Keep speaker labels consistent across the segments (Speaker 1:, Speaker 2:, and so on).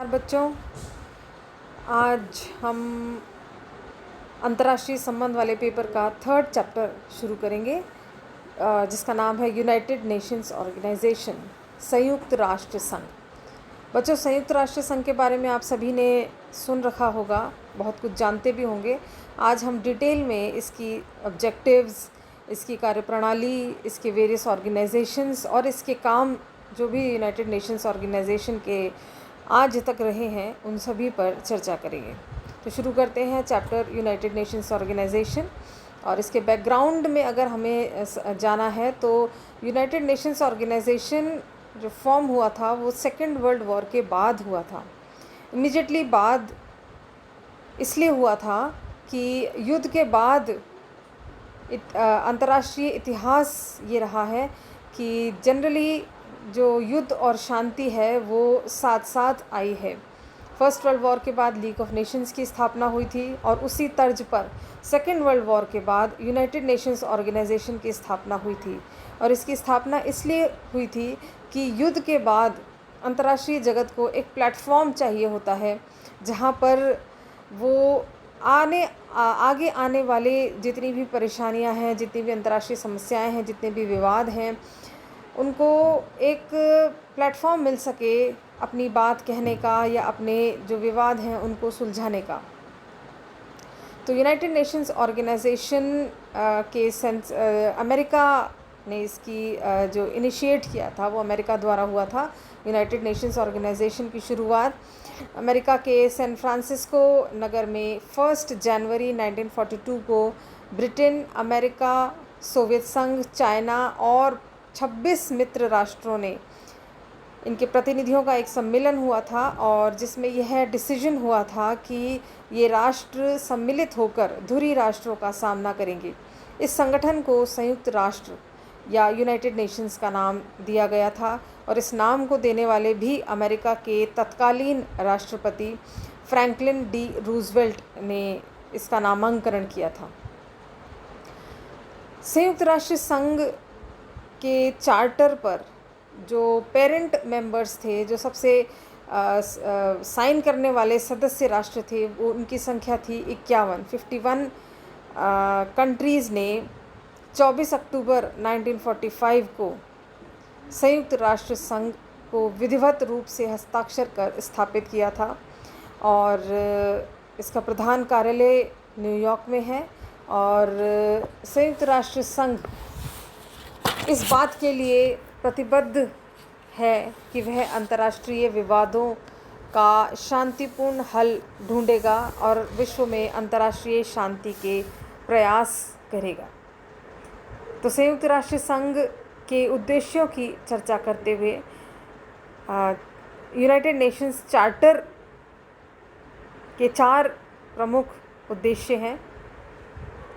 Speaker 1: बच्चों, आज हम अंतर्राष्ट्रीय संबंध वाले पेपर का 3rd चैप्टर शुरू करेंगे, जिसका नाम है यूनाइटेड नेशंस ऑर्गेनाइजेशन, संयुक्त राष्ट्र संघ। बच्चों, संयुक्त राष्ट्र संघ के बारे में आप सभी ने सुन रखा होगा, बहुत कुछ जानते भी होंगे। आज हम डिटेल में इसकी ऑब्जेक्टिव्स, इसकी कार्यप्रणाली, इसके वेरियस ऑर्गेनाइजेशंस और इसके काम जो भी यूनाइटेड नेशंस ऑर्गेनाइजेशन के आज तक रहे हैं उन सभी पर चर्चा करेंगे। तो शुरू करते हैं चैप्टर यूनाइटेड नेशंस ऑर्गेनाइजेशन। और इसके बैकग्राउंड में अगर हमें जाना है तो यूनाइटेड नेशंस ऑर्गेनाइजेशन जो फॉर्म हुआ था वो सेकेंड वर्ल्ड वॉर के बाद हुआ था। इमीडिएटली बाद इसलिए हुआ था कि युद्ध के बाद अंतर्राष्ट्रीय इतिहास ये रहा है कि जनरली जो युद्ध और शांति है वो साथ साथ आई है। फर्स्ट वर्ल्ड वॉर के बाद लीग ऑफ नेशंस की स्थापना हुई थी और उसी तर्ज पर सेकेंड वर्ल्ड वॉर के बाद यूनाइटेड नेशंस ऑर्गेनाइजेशन की स्थापना हुई थी। और इसकी स्थापना इसलिए हुई थी कि युद्ध के बाद अंतर्राष्ट्रीय जगत को एक प्लेटफॉर्म चाहिए होता है जहाँ पर वो आगे आने वाले जितनी भी परेशानियाँ हैं, जितनी भी अंतर्राष्ट्रीय समस्याएं हैं, जितने भी विवाद हैं, उनको एक प्लेटफॉर्म मिल सके अपनी बात कहने का या अपने जो विवाद हैं उनको सुलझाने का। तो यूनाइटेड नेशंस ऑर्गेनाइजेशन के सेंस अमेरिका ने इसकी जो इनिशिएट किया था वो अमेरिका द्वारा हुआ था। यूनाइटेड नेशंस ऑर्गेनाइजेशन की शुरुआत अमेरिका के सैन फ्रांसिस्को नगर में 1 जनवरी 1942 को ब्रिटेन, अमेरिका, सोवियत संघ, चाइना और 26 मित्र राष्ट्रों ने इनके प्रतिनिधियों का एक सम्मेलन हुआ था और जिसमें यह डिसीजन हुआ था कि ये राष्ट्र सम्मिलित होकर धुरी राष्ट्रों का सामना करेंगे। इस संगठन को संयुक्त राष्ट्र या यूनाइटेड नेशंस का नाम दिया गया था और इस नाम को देने वाले भी अमेरिका के तत्कालीन राष्ट्रपति फ्रैंकलिन डी रूजवेल्ट ने इसका नामांकन किया था। संयुक्त राष्ट्र संघ के चार्टर पर जो पेरेंट मेंबर्स थे, जो सबसे साइन करने वाले सदस्य राष्ट्र थे, वो उनकी संख्या थी 51 कंट्रीज़ ने 24 अक्टूबर 1945 को संयुक्त राष्ट्र संघ को विधिवत रूप से हस्ताक्षर कर स्थापित किया था और इसका प्रधान कार्यालय न्यूयॉर्क में है। और संयुक्त राष्ट्र संघ इस बात के लिए प्रतिबद्ध है कि वह अंतर्राष्ट्रीय विवादों का शांतिपूर्ण हल ढूंढेगा और विश्व में अंतर्राष्ट्रीय शांति के प्रयास करेगा। तो संयुक्त राष्ट्र संघ के उद्देश्यों की चर्चा करते हुए यूनाइटेड नेशंस चार्टर के 4 प्रमुख उद्देश्य हैं।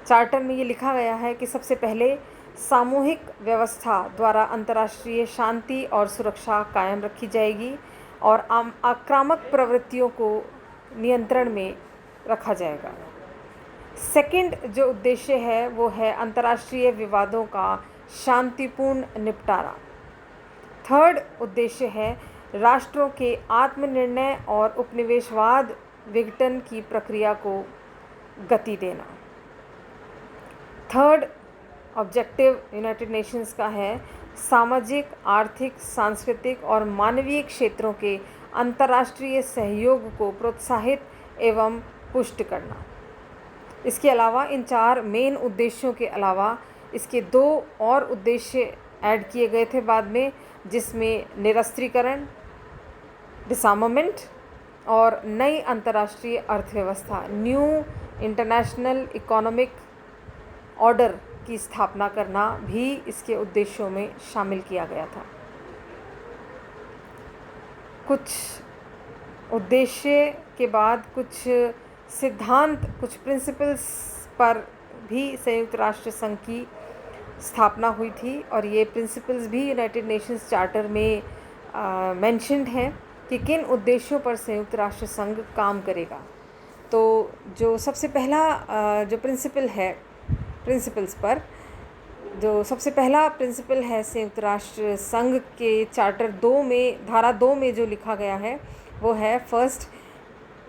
Speaker 1: चार्टर में ये लिखा गया है कि सबसे पहले सामूहिक व्यवस्था द्वारा अंतर्राष्ट्रीय शांति और सुरक्षा कायम रखी जाएगी और आक्रामक प्रवृत्तियों को नियंत्रण में रखा जाएगा। सेकंड जो उद्देश्य है वो है अंतर्राष्ट्रीय विवादों का शांतिपूर्ण निपटारा। थर्ड उद्देश्य है राष्ट्रों के आत्मनिर्णय और उपनिवेशवाद विघटन की प्रक्रिया को गति देना। थर्ड ऑब्जेक्टिव यूनाइटेड नेशंस का है सामाजिक, आर्थिक, सांस्कृतिक और मानवीय क्षेत्रों के अंतर्राष्ट्रीय सहयोग को प्रोत्साहित एवं पुष्ट करना। इसके अलावा इन 4 मेन उद्देश्यों के अलावा इसके 2 और उद्देश्य ऐड किए गए थे बाद में, जिसमें निरस्त्रीकरण, डिसआर्मामेंट और नई अंतर्राष्ट्रीय अर्थव्यवस्था, न्यू इंटरनेशनल इकोनॉमिक ऑर्डर की स्थापना करना भी इसके उद्देश्यों में शामिल किया गया था। कुछ उद्देश्य के बाद कुछ सिद्धांत, कुछ प्रिंसिपल्स पर भी संयुक्त राष्ट्र संघ की स्थापना हुई थी और ये प्रिंसिपल्स भी यूनाइटेड नेशंस चार्टर में मेंशन्ड हैं कि किन उद्देश्यों पर संयुक्त राष्ट्र संघ काम करेगा। तो जो सबसे पहला जो प्रिंसिपल्स पर जो सबसे पहला प्रिंसिपल है संयुक्त राष्ट्र संघ के चार्टर 2 में, धारा 2 में जो लिखा गया है वो है फर्स्ट,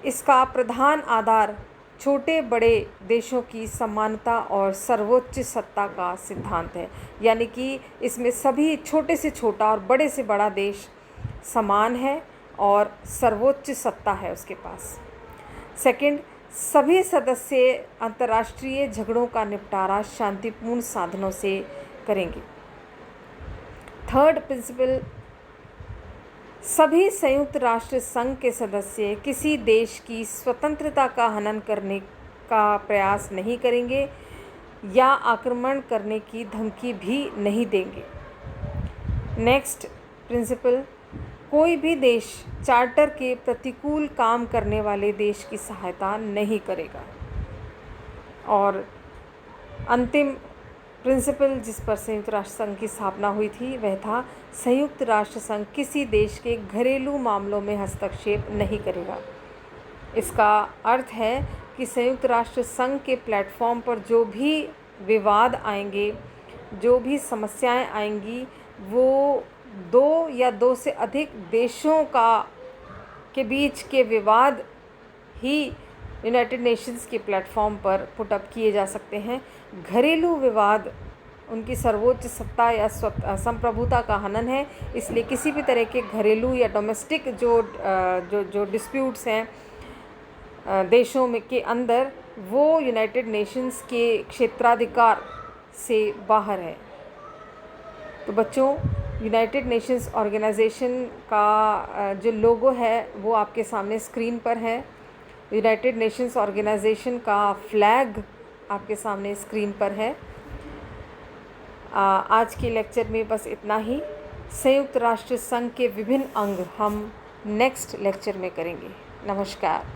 Speaker 1: इसका प्रधान आधार छोटे बड़े देशों की समानता और सर्वोच्च सत्ता का सिद्धांत है। यानी कि इसमें सभी छोटे से छोटा और बड़े से बड़ा देश समान है और सर्वोच्च सत्ता है उसके पास। सेकंड, सभी सदस्य अंतर्राष्ट्रीय झगड़ों का निपटारा शांतिपूर्ण साधनों से करेंगे। थर्ड प्रिंसिपल, सभी संयुक्त राष्ट्र संघ के सदस्य किसी देश की स्वतंत्रता का हनन करने का प्रयास नहीं करेंगे या आक्रमण करने की धमकी भी नहीं देंगे। नेक्स्ट प्रिंसिपल, कोई भी देश चार्टर के प्रतिकूल काम करने वाले देश की सहायता नहीं करेगा। और अंतिम प्रिंसिपल जिस पर संयुक्त राष्ट्र संघ की स्थापना हुई थी वह था, संयुक्त राष्ट्र संघ किसी देश के घरेलू मामलों में हस्तक्षेप नहीं करेगा। इसका अर्थ है कि संयुक्त राष्ट्र संघ के प्लेटफॉर्म पर जो भी विवाद आएंगे, जो भी समस्याएं आएंगी, वो दो या दो से अधिक देशों के बीच के विवाद ही यूनाइटेड नेशंस के प्लेटफॉर्म पर पुटअप किए जा सकते हैं। घरेलू विवाद उनकी सर्वोच्च सत्ता या संप्रभुता का हनन है, इसलिए किसी भी तरह के घरेलू या डोमेस्टिक जो डिस्प्यूट्स हैं देशों में के अंदर, वो यूनाइटेड नेशंस के क्षेत्राधिकार से बाहर है। तो बच्चों, यूनाइटेड नेशंस ऑर्गेनाइजेशन का जो लोगो है वो आपके सामने स्क्रीन पर है। यूनाइटेड नेशंस ऑर्गेनाइजेशन का फ्लैग आपके सामने स्क्रीन पर है। आज के लेक्चर में बस इतना ही। संयुक्त राष्ट्र संघ के विभिन्न अंग हम नेक्स्ट लेक्चर में करेंगे। नमस्कार।